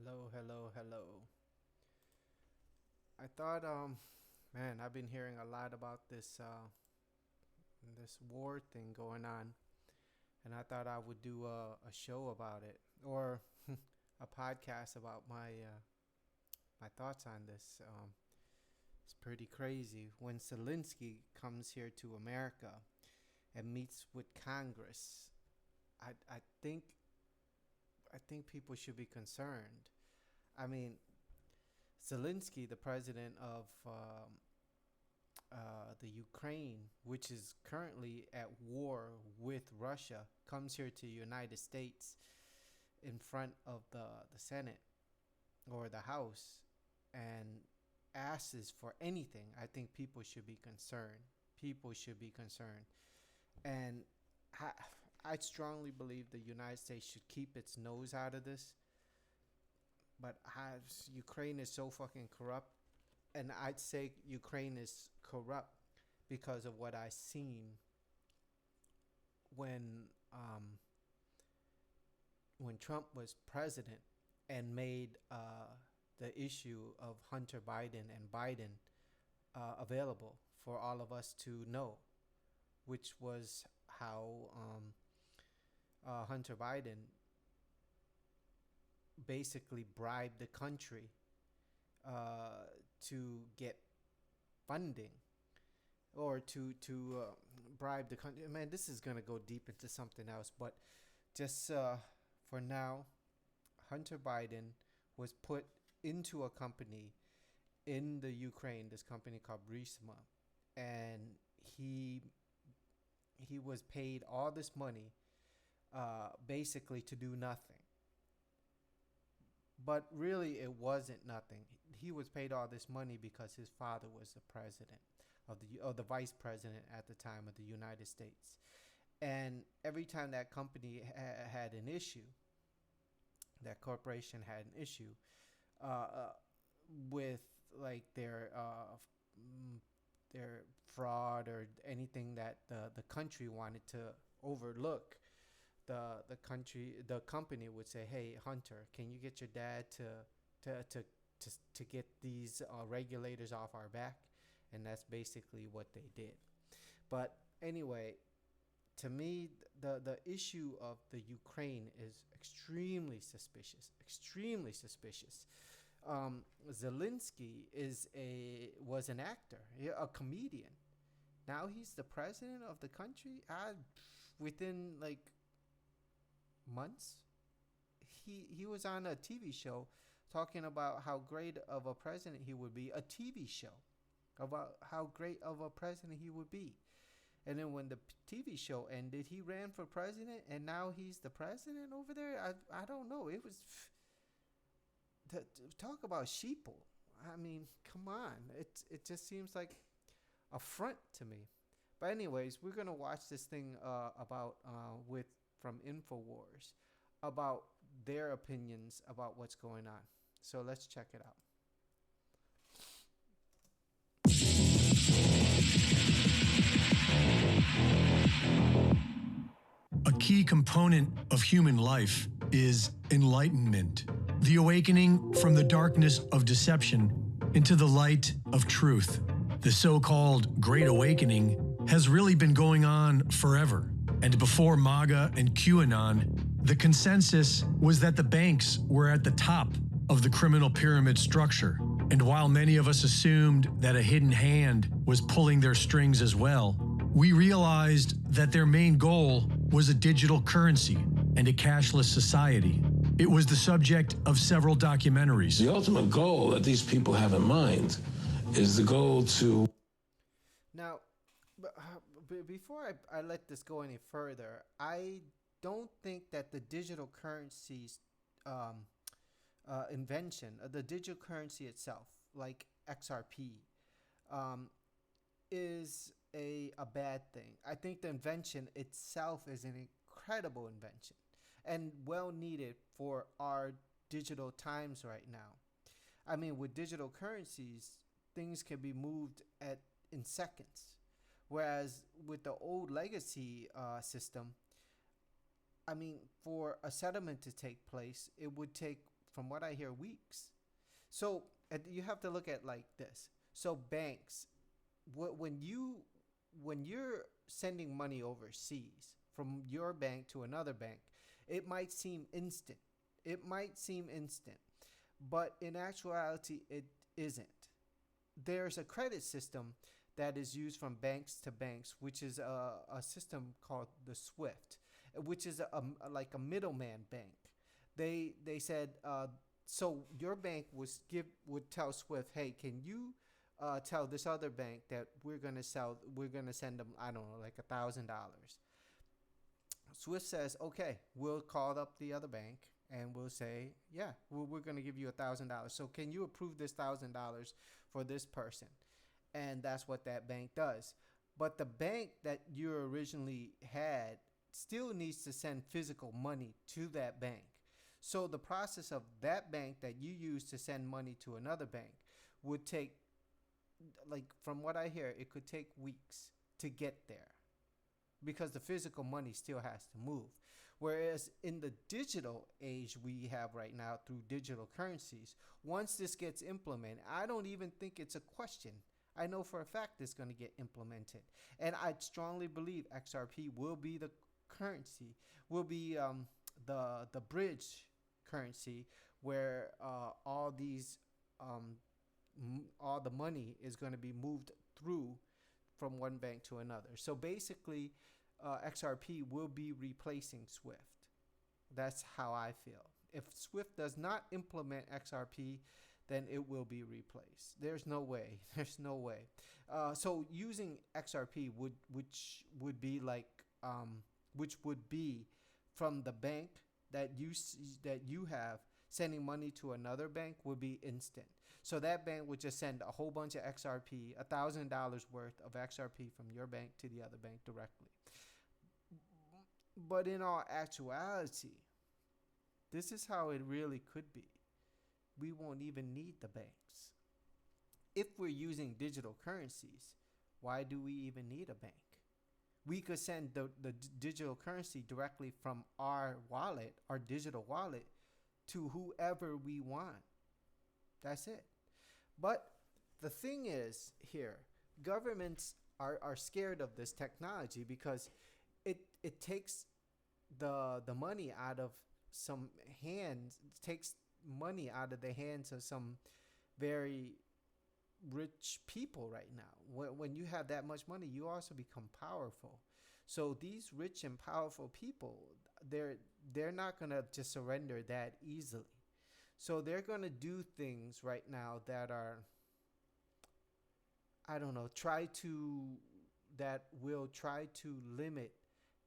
Hello, hello, hello. I thought, man, I've been hearing a lot about this war thing going on, and I thought I would do a show about it or a podcast about my thoughts on this. It's pretty crazy when Zelensky comes here to America and meets with Congress. I think people should be concerned. I mean, Zelensky, the president of the Ukraine, which is currently at war with Russia, comes here to the United States in front of the Senate or the House and asks for anything. I think people should be concerned. People should be concerned. And I, I strongly believe the United States should keep its nose out of this. But Ukraine is so fucking corrupt, and I'd say Ukraine is corrupt because of what I seen when um when Trump was president and made the issue of Hunter Biden and Biden available for all of us to know, which was how Hunter Biden basically bribed the country to get funding or to bribe the country. Man, this is gonna go deep into something else, but just for now, Hunter Biden was put into a company in the Ukraine, this company called Brisma, and he was paid all this money basically to do nothing. But really, it wasn't nothing. He was paid all this money because his father was the president of the vice president at the time of the United States. And every time that company had an issue, that corporation had an issue with like their fraud or anything that the country wanted to overlook, the company would say, "Hey, Hunter, can you get your dad to to to get these regulators off our back?" And that's basically what they did. But anyway, to me, the issue of the Ukraine is extremely suspicious. Extremely suspicious. Zelensky was an actor, a comedian. Now he's the president of the country. Within like months, he was on a TV show talking about how great of a president he would be. A TV show about how great of a president he would be. And then when the TV show ended, he ran for president, and now he's the president over there. I don't know. It was talk about sheeple. I mean, come on. It just seems like a front to me. But anyways, we're gonna watch this thing about with from Infowars about their opinions about what's going on. So let's check it out. A key component of human life is enlightenment, the awakening from the darkness of deception into the light of truth. The so-called Great Awakening has really been going on forever. And before MAGA and QAnon, the consensus was that the banks were at the top of the criminal pyramid structure. And while many of us assumed that a hidden hand was pulling their strings as well, we realized that their main goal was a digital currency and a cashless society. It was the subject of several documentaries. The ultimate goal that these people have in mind is the goal to... Now, before I let this go any further, I don't think that the digital currency's invention, the digital currency itself, like XRP, is a bad thing. I think the invention itself is an incredible invention and well needed for our digital times right now. I mean, with digital currencies, things can be moved in seconds, whereas with the old legacy system, I mean, for a settlement to take place, it would take from what I hear, weeks. So you have to look at like this. So banks, when you're sending money overseas from your bank to another bank, it might seem instant. It might seem instant, but in actuality, it isn't. There's a credit system that is used from banks to banks, which is a system called the SWIFT, which is like a middleman bank. They said so your bank would tell SWIFT, hey, can you tell this other bank that we're gonna send them, I don't know, like $1,000. SWIFT says, okay, we'll call up the other bank and we'll say, yeah, we're going to give you $1,000. So can you approve this $1,000 for this person? And that's what that bank does. But the bank that you originally had still needs to send physical money to that bank. So the process of that bank that you use to send money to another bank would take, like from what I hear, it could take weeks to get there, because the physical money still has to move. Whereas in the digital age we have right now through digital currencies, once this gets implemented, I don't even think it's a question. I know for a fact it's going to get implemented. And I strongly believe XRP will be the currency, will be the bridge currency where all the money is going to be moved through from one bank to another. So basically, XRP will be replacing SWIFT. That's how I feel. If SWIFT does not implement XRP, then it will be replaced. There's no way. There's no way. So using XRP which would be from the bank that you have, sending money to another bank would be instant. So that bank would just send a whole bunch of XRP, $1,000 worth of XRP from your bank to the other bank directly. But in all actuality, this is how it really could be. We won't even need the banks. If we're using digital currencies, why do we even need a bank? We could send the digital currency directly from our wallet, our digital wallet, to whoever we want. That's it. But the thing is here, governments are scared of this technology because it takes the money out of some hands, it takes money out of the hands of some very rich people right now. When you have that much money, you also become powerful. So these rich and powerful people, they're not going to just surrender that easily. So they're going to do things right now that are, I don't know, that will try to limit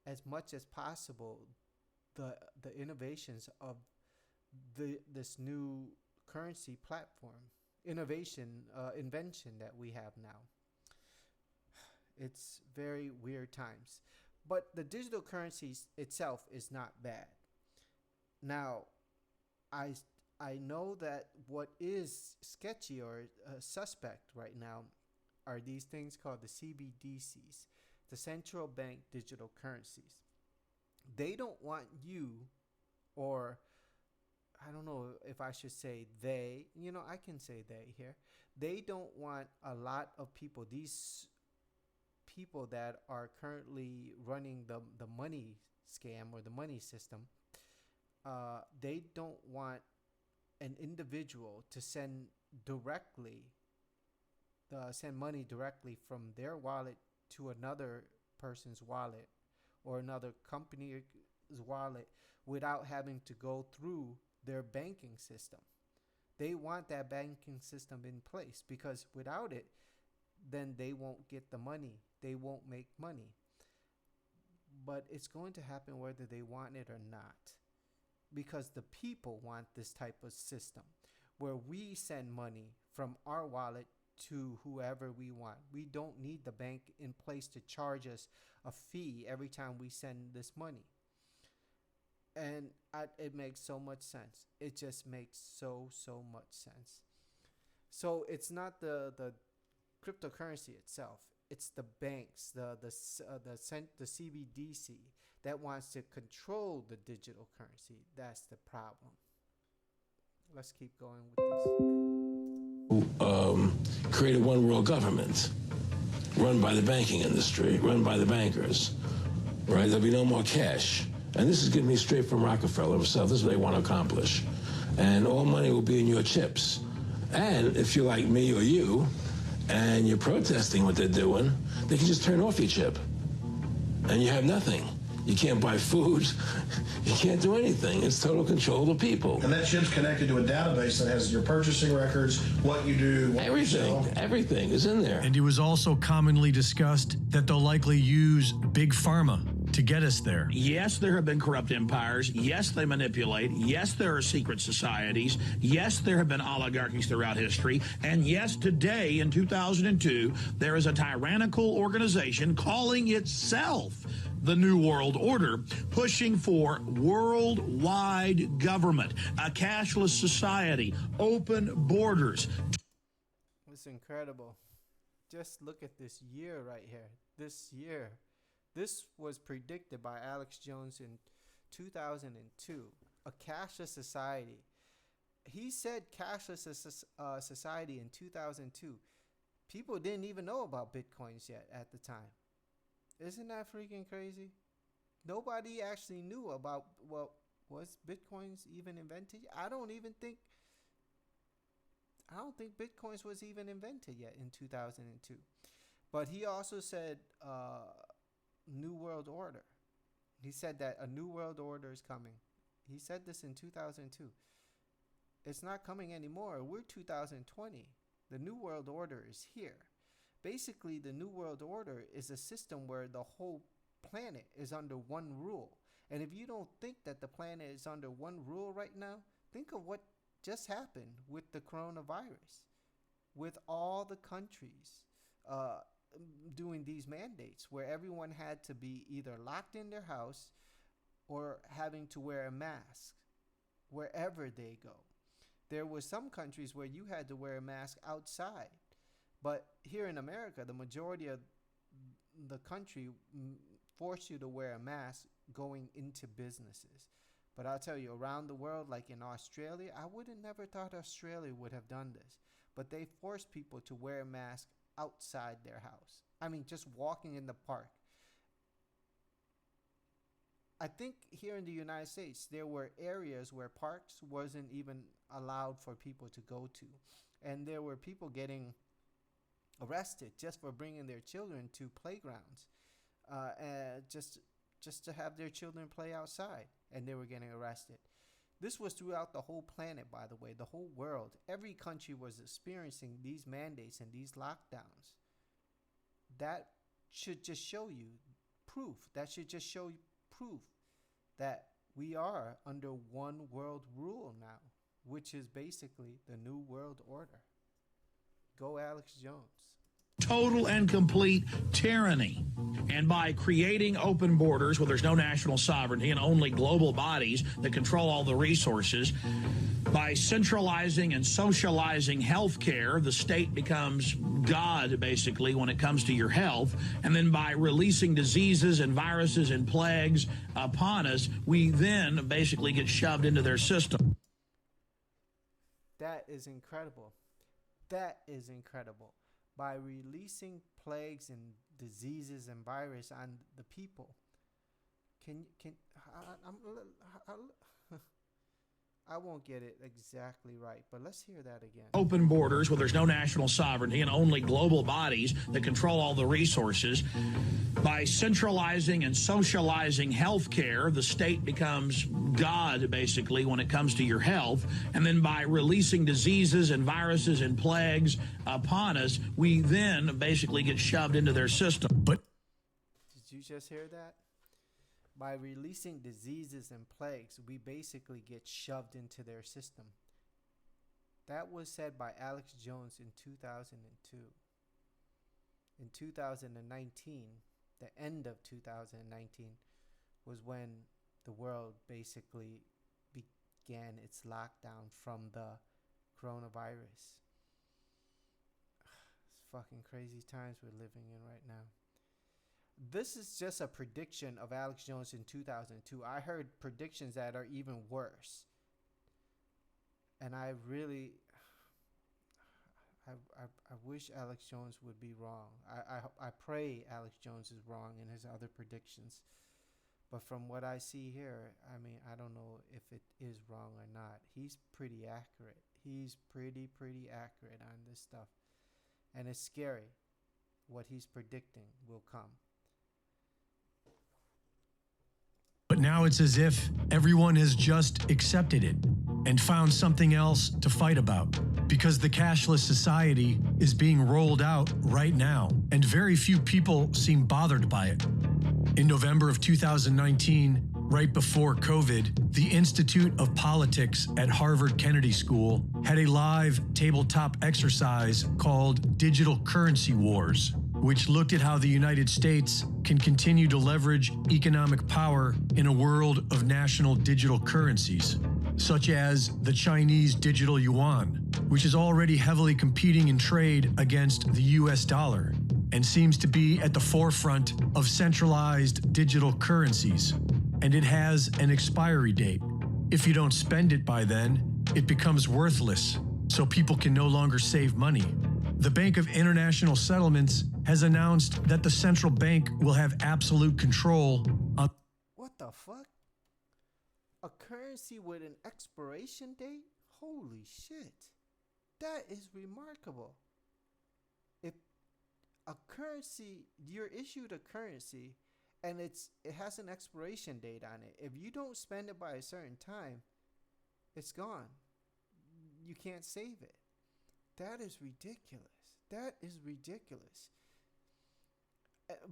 as much as possible the innovations of this new currency platform, invention that we have now. It's very weird times. But the digital currency itself is not bad. Now, I know that what is sketchy or suspect right now are these things called the CBDCs, the central bank digital currencies. They don't want you, or I don't know if I should say they, I can say they here. They don't want a lot of people, these people that are currently running the money scam or the money system, they don't want an individual to send money directly from their wallet to another person's wallet or another company's wallet without having to go through their banking system. They want that banking system in place, because without it, then they won't get the money. They won't make money. But it's going to happen whether they want it or not, because the people want this type of system where we send money from our wallet to whoever we want. We don't need the bank in place to charge us a fee every time we send this money. And it makes so much sense. It just makes so much sense. So it's not the cryptocurrency itself. It's the banks, the CBDC that wants to control the digital currency. That's the problem. Let's keep going with this. Create a one world government run by the banking industry, run by the bankers, right? There'll be no more cash. And this is getting me straight from Rockefeller himself. This is what they want to accomplish. And all money will be in your chips. And if you're like me or you, and you're protesting what they're doing, they can just turn off your chip. And you have nothing. You can't buy food. You can't do anything. It's total control of the people. And that chip's connected to a database that has your purchasing records, what you do, what everything, you sell. Everything is in there. And it was also commonly discussed that they'll likely use Big Pharma to get us there. Yes, there have been corrupt empires. Yes, they manipulate. Yes, there are secret societies. Yes, there have been oligarchies throughout history. And yes, today in 2002, there is a tyrannical organization calling itself the New World Order, pushing for worldwide government, a cashless society, open borders. It's incredible. Just look at this year right here. This year. This was predicted by Alex Jones in 2002. A cashless society. He said cashless society in 2002. People didn't even know about Bitcoins yet at the time. Isn't that freaking crazy? Nobody actually knew about, well, was Bitcoins even invented? I don't think Bitcoins was even invented yet in 2002. But he also said New World Order. He said that a New World Order is coming. He said this in 2002. It's not coming anymore. We're 2020. The New World Order is here. Basically, the New World Order is a system where the whole planet is under one rule. And if you don't think that the planet is under one rule right now, think of what just happened with the coronavirus, with all the countries doing these mandates where everyone had to be either locked in their house or having to wear a mask wherever they go. There were some countries where you had to wear a mask outside. But here in America, the majority of the country forced you to wear a mask going into businesses. But I'll tell you, around the world, like in Australia, I would have never thought Australia would have done this. But they forced people to wear a mask outside their house. I mean, just walking in the park. I think here in the United States, there were areas where parks wasn't even allowed for people to go to. And there were people getting arrested just for bringing their children to playgrounds, just to have their children play outside, and they were getting arrested. This was throughout the whole planet, by the way, the whole world. Every country was experiencing these mandates and these lockdowns. That should just show you proof. That should just show you proof that we are under one world rule now, which is basically the New World Order. Go Alex Jones. Total and complete tyranny. And by creating open borders where there's no national sovereignty and only global bodies that control all the resources, by centralizing and socializing health care, the state becomes God, basically, when it comes to your health. And then by releasing diseases and viruses and plagues upon us, we then basically get shoved into their system. That is incredible. That is incredible. By releasing plagues and diseases and virus on the people. I won't get it exactly right, but let's hear that again. Open borders where there's no national sovereignty and only global bodies that control all the resources. By centralizing and socializing health care, the state becomes God, basically, when it comes to your health. And then by releasing diseases and viruses and plagues upon us, we then basically get shoved into their system. But did you just hear that? By releasing diseases and plagues, we basically get shoved into their system. That was said by Alex Jones in 2002. In 2019, the end of 2019, was when the world basically began its lockdown from the coronavirus. It's fucking crazy times we're living in right now. This is just a prediction of Alex Jones in 2002. I heard predictions that are even worse. And I really, I wish Alex Jones would be wrong. I pray Alex Jones is wrong in his other predictions. But from what I see here, I mean, I don't know if it is wrong or not. He's pretty accurate. He's pretty accurate on this stuff. And it's scary what he's predicting will come. But now it's as if everyone has just accepted it and found something else to fight about, because the cashless society is being rolled out right now, and very few people seem bothered by it. In November of 2019, right before COVID, the Institute of Politics at Harvard Kennedy School had a live tabletop exercise called Digital Currency Wars, which looked at how the United States can continue to leverage economic power in a world of national digital currencies, such as the Chinese digital yuan, which is already heavily competing in trade against the US dollar and seems to be at the forefront of centralized digital currencies. And it has an expiry date. If you don't spend it by then, it becomes worthless, so people can no longer save money. The Bank of International Settlements has announced that the central bank will have absolute control on. What the fuck? A currency with an expiration date? Holy shit. That is remarkable. If a currency, you're issued a currency and it has an expiration date on it. If you don't spend it by a certain time, it's gone. You can't save it. That is ridiculous. That is ridiculous.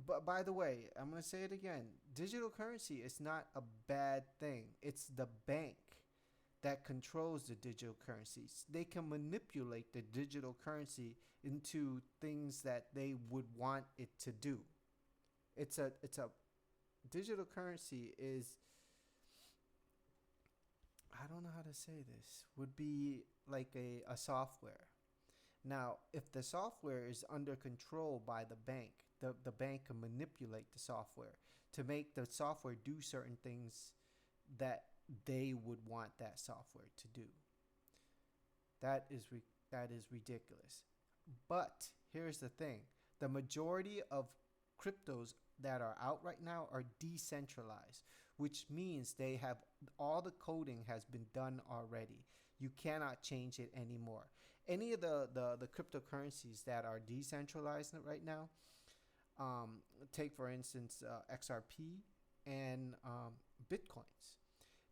But by the way, I'm going to say it again. Digital currency is not a bad thing. It's the bank that controls the digital currencies. They can manipulate the digital currency into things that they would want it to do. It's a digital currency is, I don't know how to say this, would be like a software. Now, if the software is under control by the bank, the bank can manipulate the software to make the software do certain things that they would want that software to do. That is ridiculous. But here's the thing. The majority of cryptos that are out right now are decentralized, which means they have all the coding has been done already. You cannot change it anymore. Any of the cryptocurrencies that are decentralized right now, take for instance XRP and Bitcoins.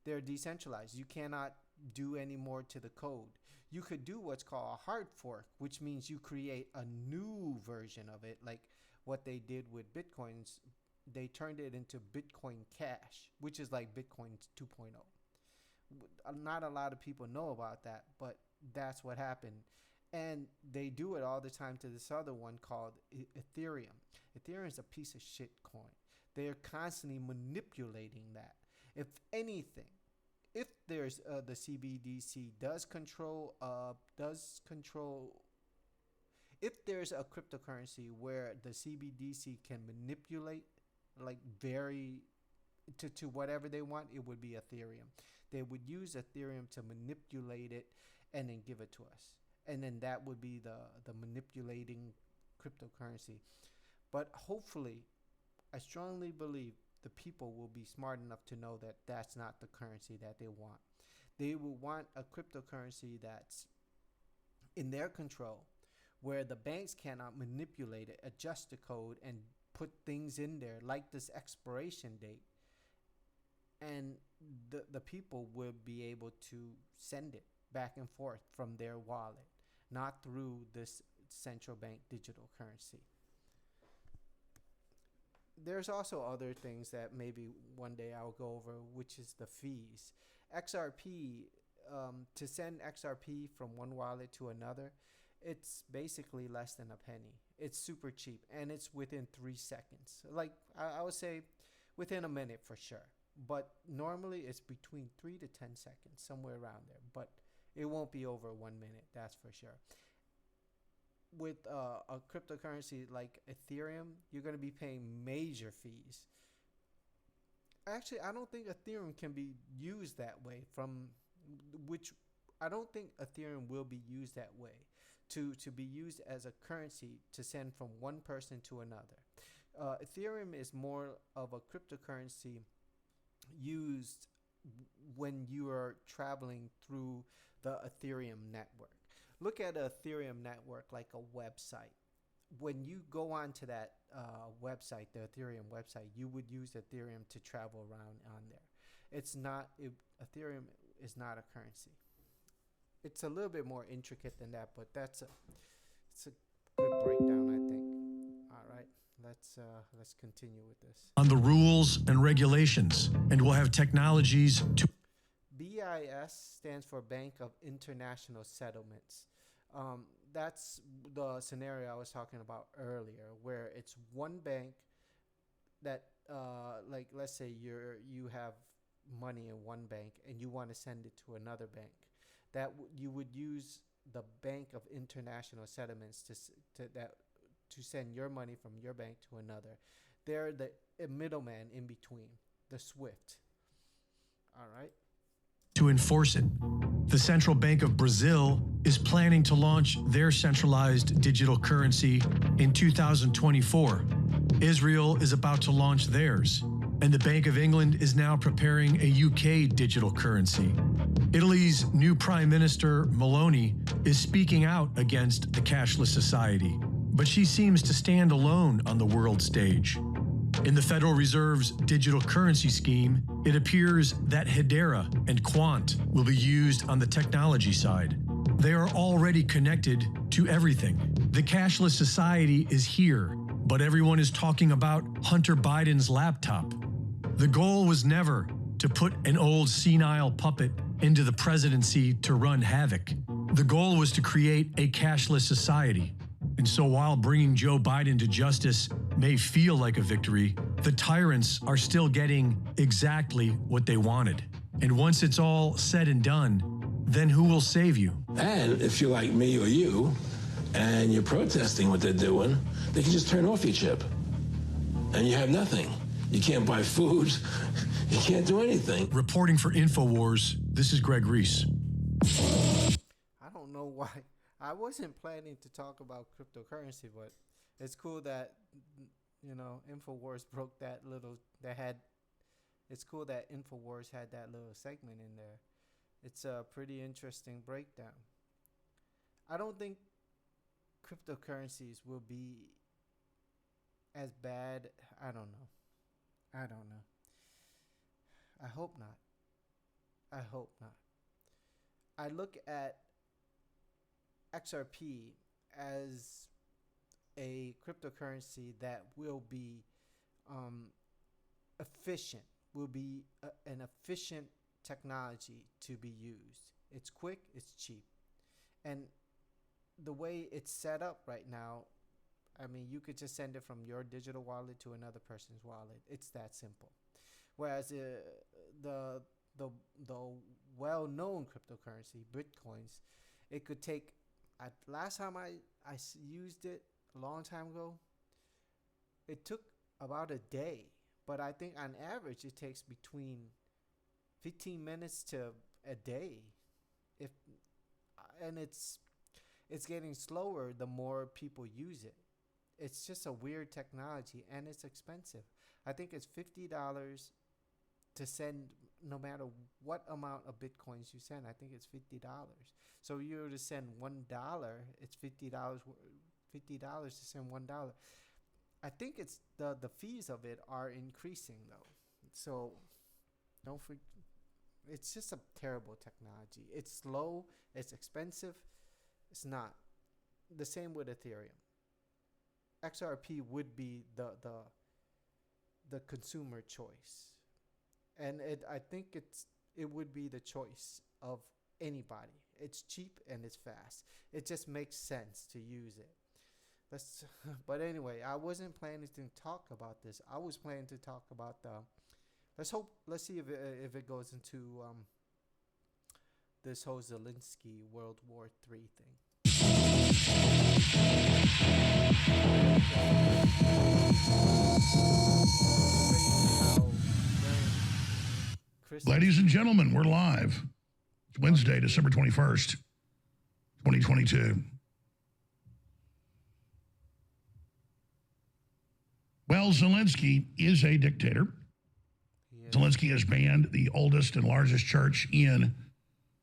They're decentralized. You cannot do any more to the code. You could do what's called a hard fork, which means you create a new version of it, like what they did with Bitcoins. They turned it into Bitcoin Cash, which is like Bitcoin 2.0. Not a lot of people know about that, but that's what happened. And they do it all the time to this other one called Ethereum. Ethereum is a piece of shit coin. They're constantly manipulating that. If anything, if there's the CBDC does control, if there's a cryptocurrency where the CBDC can manipulate, like to whatever they want, it would be Ethereum. They would use Ethereum to manipulate it and then give it to us. And then that would be the manipulating cryptocurrency. But hopefully, I strongly believe the people will be smart enough to know that that's not the currency that they want. They will want a cryptocurrency that's in their control, where the banks cannot manipulate it, adjust the code, and put things in there like this expiration date. And the people will be able to send it back and forth from their wallet, not through this central bank digital currency. There's also other things that maybe one day I'll go over, which is the fees. XRP, to send XRP from one wallet to another, it's basically less than a penny. It's super cheap, and it's within 3 seconds. Like, I would say within a minute for sure. But normally it's between 3 to 10 seconds, somewhere around there. But it won't be over 1 minute, that's for sure. With a cryptocurrency like Ethereum, you're going to be paying major fees. Actually, I don't think Ethereum can be used that way, from which I don't think Ethereum will be used that way, to be used as a currency to send from one person to another. Ethereum is more of a cryptocurrency used when you are traveling through the Ethereum network. Look at an Ethereum network like a website. When you go onto that website, the Ethereum website, you would use Ethereum to travel around on there. Ethereum is not a currency. It's a little bit more intricate than that, but it's a good breakdown, I think. All right, let's continue with this. On the rules and regulations, and we'll have technologies to. BIS stands for Bank of International Settlements. That's the scenario I was talking about earlier, where it's one bank that, like, let's say you have money in one bank and you want to send it to another bank. You would use the Bank of International Settlements to send your money from your bank to another. They're the middleman in between, the SWIFT. All right. To enforce it. The Central Bank of Brazil is planning to launch their centralized digital currency in 2024. Israel is about to launch theirs, and the Bank of England is now preparing a UK digital currency. Italy's new Prime Minister, Meloni, is speaking out against the cashless society, but she seems to stand alone on the world stage. In the Federal Reserve's digital currency scheme, it appears that Hedera and Quant will be used on the technology side. They are already connected to everything. The cashless society is here, but everyone is talking about Hunter Biden's laptop. The goal was never to put an old senile puppet into the presidency to run havoc. The goal was to create a cashless society. And so while bringing Joe Biden to justice may feel like a victory, the tyrants are still getting exactly what they wanted. And once it's all said and done, then who will save you? And if you're like me or you, and you're protesting what they're doing, they can just turn off your chip. And you have nothing. You can't buy food. You can't do anything. Reporting for InfoWars, this is Greg Reese. I don't know why. I wasn't planning to talk about cryptocurrency, but it's cool that, InfoWars broke that little, it's cool that InfoWars had that little segment in there. It's a pretty interesting breakdown. I don't think cryptocurrencies will be as bad. I don't know. I hope not. I look at XRP as a cryptocurrency that will be efficient, will be an efficient technology to be used. It's quick, it's cheap. And the way it's set up right now, I mean, you could just send it from your digital wallet to another person's wallet. It's that simple. Whereas the well-known cryptocurrency, Bitcoins, it could take. Last time I used it a long time ago, it took about a day. But I think on average it takes between 15 minutes to a day. And it's getting slower the more people use it. It's just a weird technology, and it's expensive. I think it's $50 to send, no matter what amount of Bitcoins you send. I think it's $50. So you were to send $1, it's $50. $50 to send $1. I think it's the fees of it are increasing though. So don't forget, it's just a terrible technology. It's slow, it's expensive. It's not. The same with Ethereum. XRP would be the consumer choice. And I think it would be the choice of anybody. It's cheap and it's fast. It just makes sense to use it. But anyway, I wasn't planning to talk about this. I was planning to talk about let's see if it goes into this whole Zelenskyy World War III thing. Ladies and gentlemen, we're live. It's Wednesday, December 21st, 2022. Well, Zelensky is a dictator. Zelensky has banned the oldest and largest church in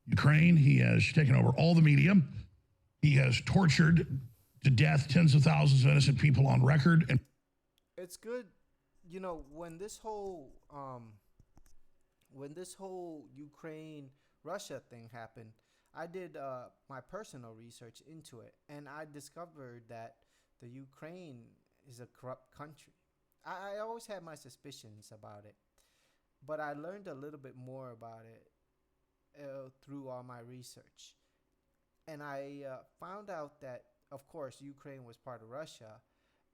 Ukraine. He has taken over all the media. He has tortured to death tens of thousands of innocent people on record. And it's good, you know, when this whole Ukraine-Russia thing happened, I did my personal research into it, and I discovered that the Ukraine is a corrupt country. I always had my suspicions about it, but I learned a little bit more about it through all my research. And I found out that, of course, Ukraine was part of Russia,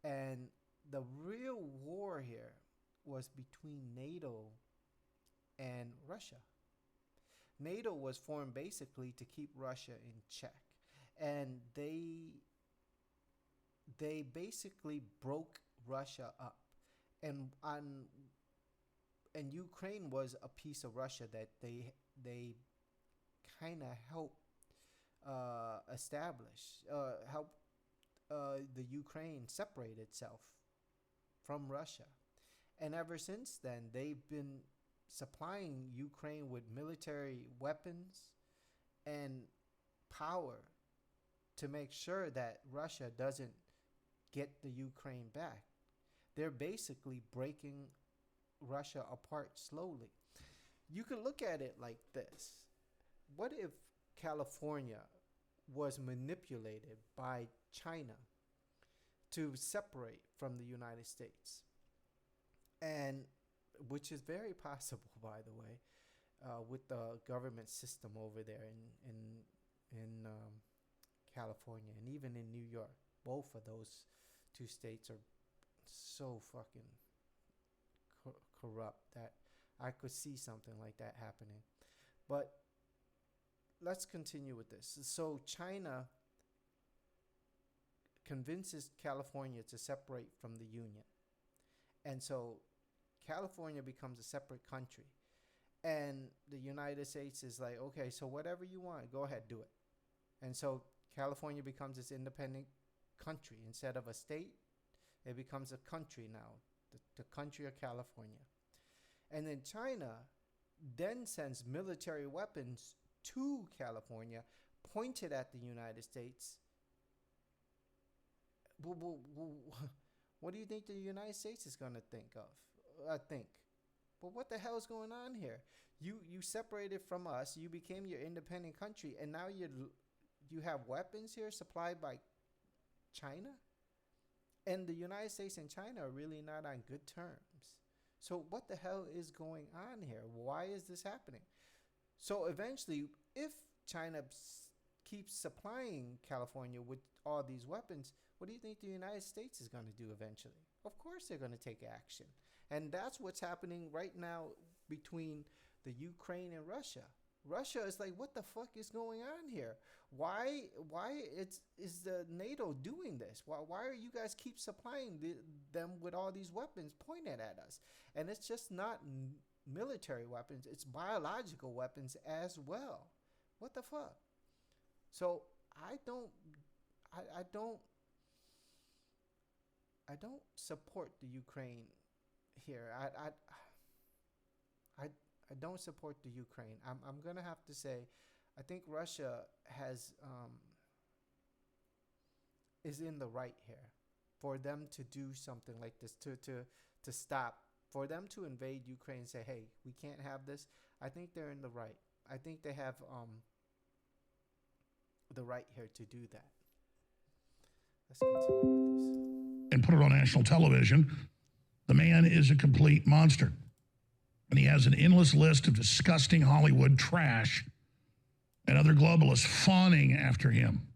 and the real war here was between NATO and Russia. NATO was formed basically to keep Russia in check, and they basically broke Russia up, and Ukraine was a piece of Russia that they kind of helped help the Ukraine separate itself from Russia. And ever since then, they've been supplying Ukraine with military weapons and power to make sure that Russia doesn't get the Ukraine back. They're basically breaking Russia apart slowly. You can look at it like this. What if California was manipulated by China to separate from the United States? And which is very possible, by the way, with the government system over there in California and even in New York. Both of those two states are so fucking corrupt that I could see something like that happening. But let's continue with this. So China convinces California to separate from the Union. And so California becomes a separate country. And the United States is like, okay, so whatever you want, go ahead, do it. And so California becomes this independent country. Instead of a state, it becomes a country now, the country of California. And then China then sends military weapons to California, pointed at the United States. What do you think the United States is going to think of? But what the hell is going on here? You separated from us. You became your independent country, and now you have weapons here supplied by China? And the United States and China are really not on good terms. So what the hell is going on here? Why is this happening? So eventually, if China keeps supplying California with all these weapons, what do you think the United States is going to do eventually? Of course they're going to take action. And that's what's happening right now between the Ukraine and Russia. Russia is like, what the fuck is going on here? Why is the NATO doing this? Why are you guys keep supplying them with all these weapons pointed at us? And it's just not military weapons, it's biological weapons as well. What the fuck? So I don't support the Ukraine here. I don't support the Ukraine. I'm gonna have to say, I think Russia is in the right here for them to do something like this, to stop, for them to invade Ukraine and say, hey, we can't have this. I think they're in the right. I think they have the right here to do that. Let's continue with this. And put it on national television. The man is a complete monster. And he has an endless list of disgusting Hollywood trash and other globalists fawning after him.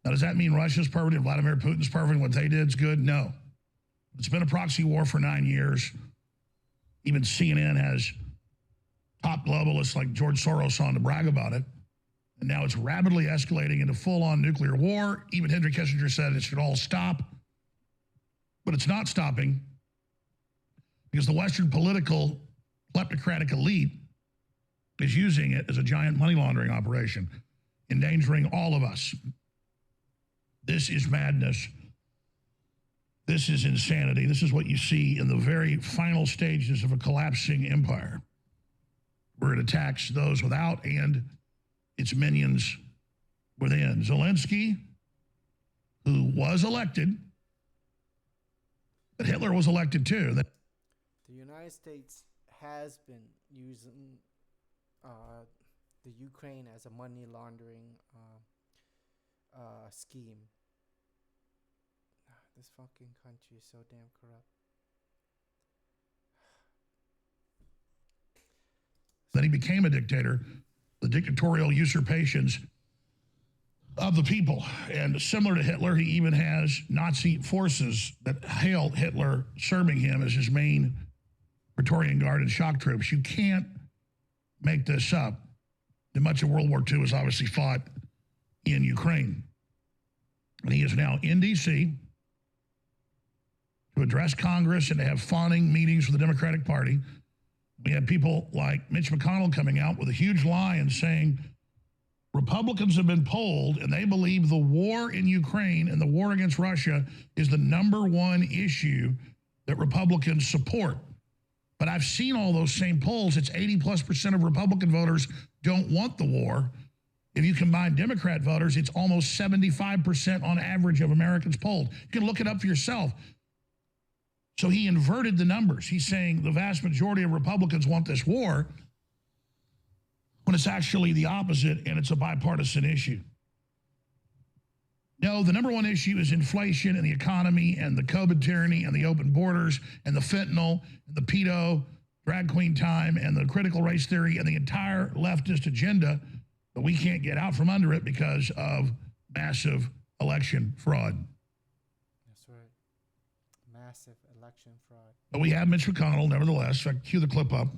Now, does that mean Russia's perfect and Vladimir Putin's perfect and what they did is good? No. It's been a proxy war for 9 years. Even CNN has top globalists like George Soros on to brag about it. And now it's rapidly escalating into full-on nuclear war. Even Henry Kissinger said it should all stop. But it's not stopping because the Western political kleptocratic elite is using it as a giant money laundering operation, endangering all of us. This is madness. This is insanity. This is what you see in the very final stages of a collapsing empire, where it attacks those without and its minions within. Zelensky, who was elected, but Hitler was elected too. The United States has been using the Ukraine as a money laundering scheme. This fucking country is so damn corrupt. Then he became a dictator, the dictatorial usurpations of the people. And similar to Hitler, he even has Nazi forces that hail Hitler serving him as his main Praetorian Guard and shock troops. You can't make this up. And much of World War II was obviously fought in Ukraine. And he is now in D.C. to address Congress and to have fawning meetings with the Democratic Party. We had people like Mitch McConnell coming out with a huge lie and saying Republicans have been polled and they believe the war in Ukraine and the war against Russia is the #1 issue that Republicans support. But I've seen all those same polls. It's 80+% of Republican voters don't want the war. If you combine Democrat voters, it's almost 75% on average of Americans polled. You can look it up for yourself. So he inverted the numbers. He's saying the vast majority of Republicans want this war when it's actually the opposite and it's a bipartisan issue. No, the #1 issue is inflation and the economy and the COVID tyranny and the open borders and the fentanyl and the pedo, drag queen time and the critical race theory and the entire leftist agenda, but we can't get out from under it because of massive election fraud. That's right. Massive election fraud. But we have Mitch McConnell, nevertheless, if I can cue the clip up,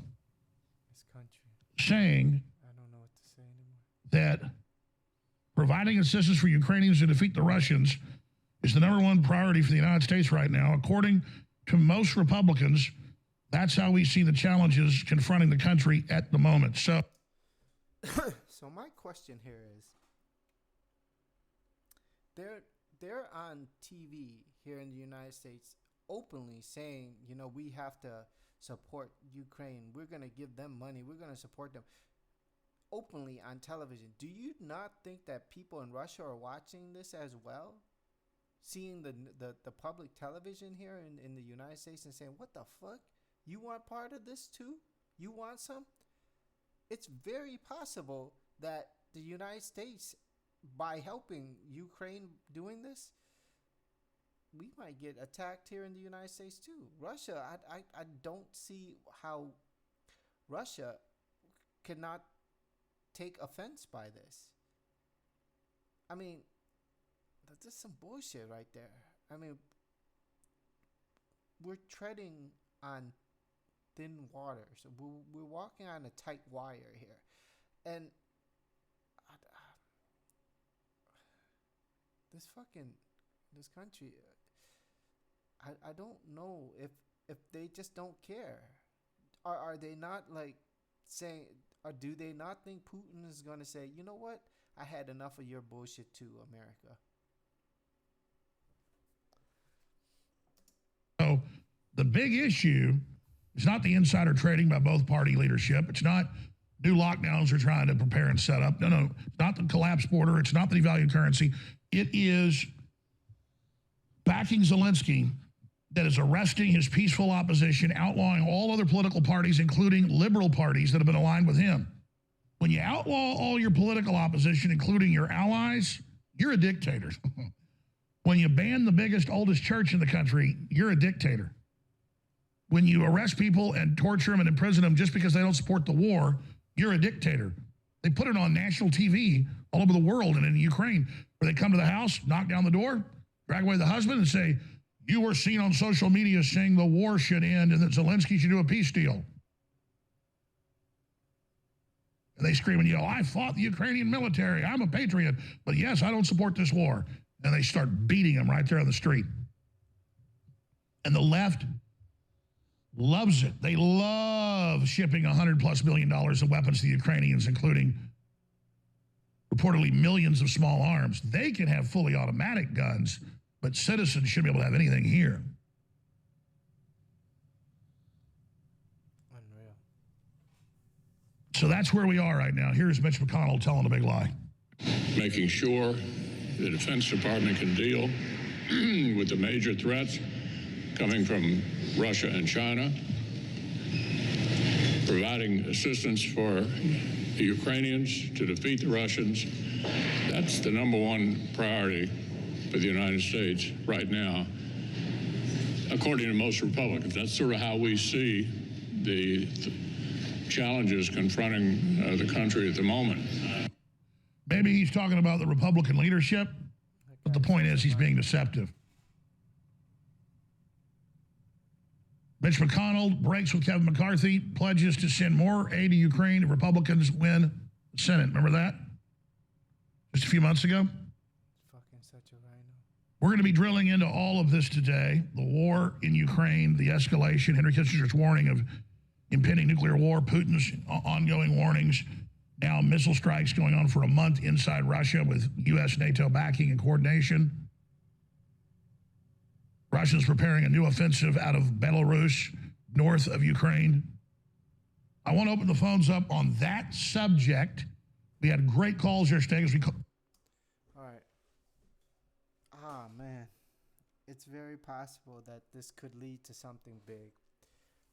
This country. saying I don't know what to say anymore. that providing assistance for Ukrainians to defeat the Russians is the #1 priority for the United States right now. According to most Republicans, that's how we see the challenges confronting the country at the moment. So my question here is, they're on TV here in the United States openly saying, you know, we have to support Ukraine. We're going to give them money. We're going to support them. Openly on television. Do you not think that people in Russia are watching this as well? Seeing the public television here in the United States and saying, what the fuck? You want part of this too? You want some? It's very possible that the United States, by helping Ukraine doing this, we might get attacked here in the United States too. Russia, I don't see how Russia cannot take offense by this. I mean, that's just some bullshit right there. I mean, we're treading on thin water. So we're walking on a tight wire here. And this country, I don't know if they just don't care. Are they not like saying, or do they not think Putin is going to say, you know what? I had enough of your bullshit too, America. So the big issue is not the insider trading by both party leadership. It's not new lockdowns they're trying to prepare and set up. No. It's not the collapsed border. It's not the devalued currency. It is backing Zelensky that is arresting his peaceful opposition, outlawing all other political parties, including liberal parties that have been aligned with him. When you outlaw all your political opposition, including your allies, you're a dictator. When you ban the biggest, oldest church in the country, you're a dictator. When you arrest people and torture them and imprison them just because they don't support the war, you're a dictator. They put it on national TV all over the world and in Ukraine, where they come to the house, knock down the door, drag away the husband and say, you were seen on social media saying the war should end and that Zelensky should do a peace deal. And they scream and yell, I fought the Ukrainian military. I'm a patriot. But yes, I don't support this war. And they start beating him right there on the street. And the left loves it. They love shipping $100+ billion of weapons to the Ukrainians, including reportedly millions of small arms. They can have fully automatic guns, but citizens shouldn't be able to have anything here. Unreal. So that's where we are right now. Here's Mitch McConnell telling a big lie. Making sure the Defense Department can deal with the major threats coming from Russia and China, providing assistance for the Ukrainians to defeat the Russians. That's the #1 priority for the United States right now, according to most Republicans. That's sort of how we see the challenges confronting the country at the moment. Maybe he's talking about the Republican leadership, but the point is he's being deceptive. Mitch McConnell breaks with Kevin McCarthy, pledges to send more aid to Ukraine if Republicans win the Senate. Remember that? Just a few months ago? Fucking such a rhino. We're going to be drilling into all of this today. The war in Ukraine, the escalation, Henry Kissinger's warning of impending nuclear war, Putin's ongoing warnings, now missile strikes going on for a month inside Russia with U.S. NATO backing and coordination. Russians preparing a new offensive out of Belarus, north of Ukraine. I want to open the phones up on that subject. We had great calls yesterday. All right. Ah, man. It's very possible that this could lead to something big.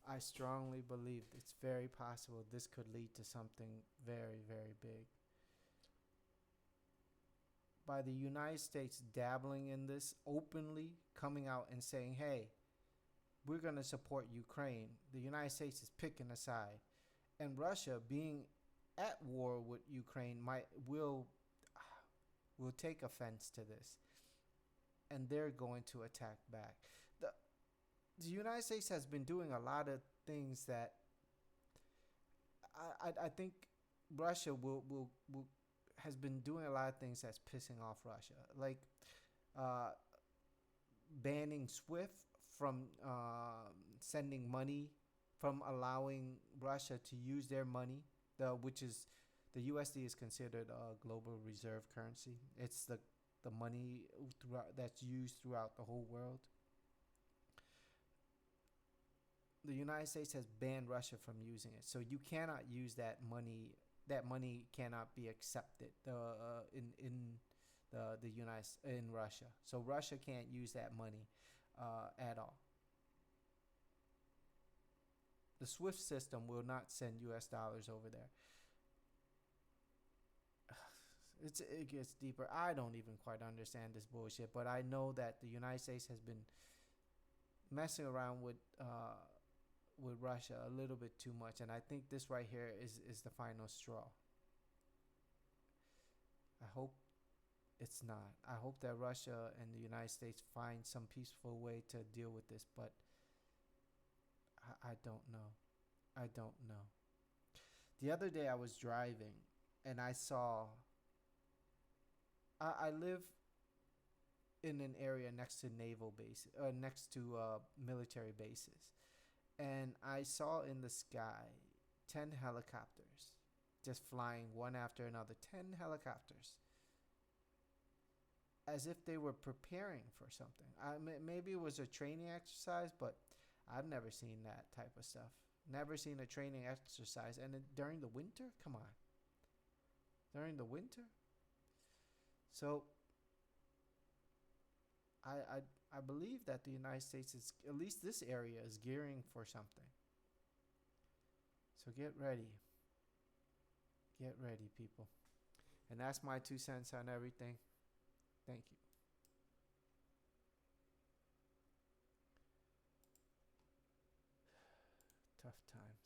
I strongly believe it's very possible this could lead to something very, very big. By the United States dabbling in this openly, coming out and saying, hey, we're going to support Ukraine. The United States is picking a side. And Russia, being at war with Ukraine, will take offense to this. And they're going to attack back. The United States has been doing a lot of things that I think Russia will has been doing a lot of things that's pissing off Russia, like banning SWIFT from sending money, from allowing Russia to use their money, which is the USD is considered a global reserve currency. It's the money that's used throughout the whole world. The United States has banned Russia from using it, so you cannot use that money. That money cannot be accepted in Russia. So Russia can't use that money at all. The SWIFT system will not send U.S. dollars over there. It gets deeper. I don't even quite understand this bullshit, but I know that the United States has been messing around with Russia a little bit too much, and I think this right here is the final straw. I hope it's not. I hope that Russia and the United States find some peaceful way to deal with this, but I don't know. I don't know. The other day I was driving and I saw I live in an area next to naval bases, next to military bases. And I saw in the sky 10 helicopters just flying one after another. 10 helicopters. As if they were preparing for something. Maybe it was a training exercise, but I've never seen that type of stuff. Never seen a training exercise. And during the winter? Come on. During the winter? So I believe that the United States is, at least this area, is gearing for something. So get ready. Get ready, people. And that's my 2 cents on everything. Thank you. Tough times.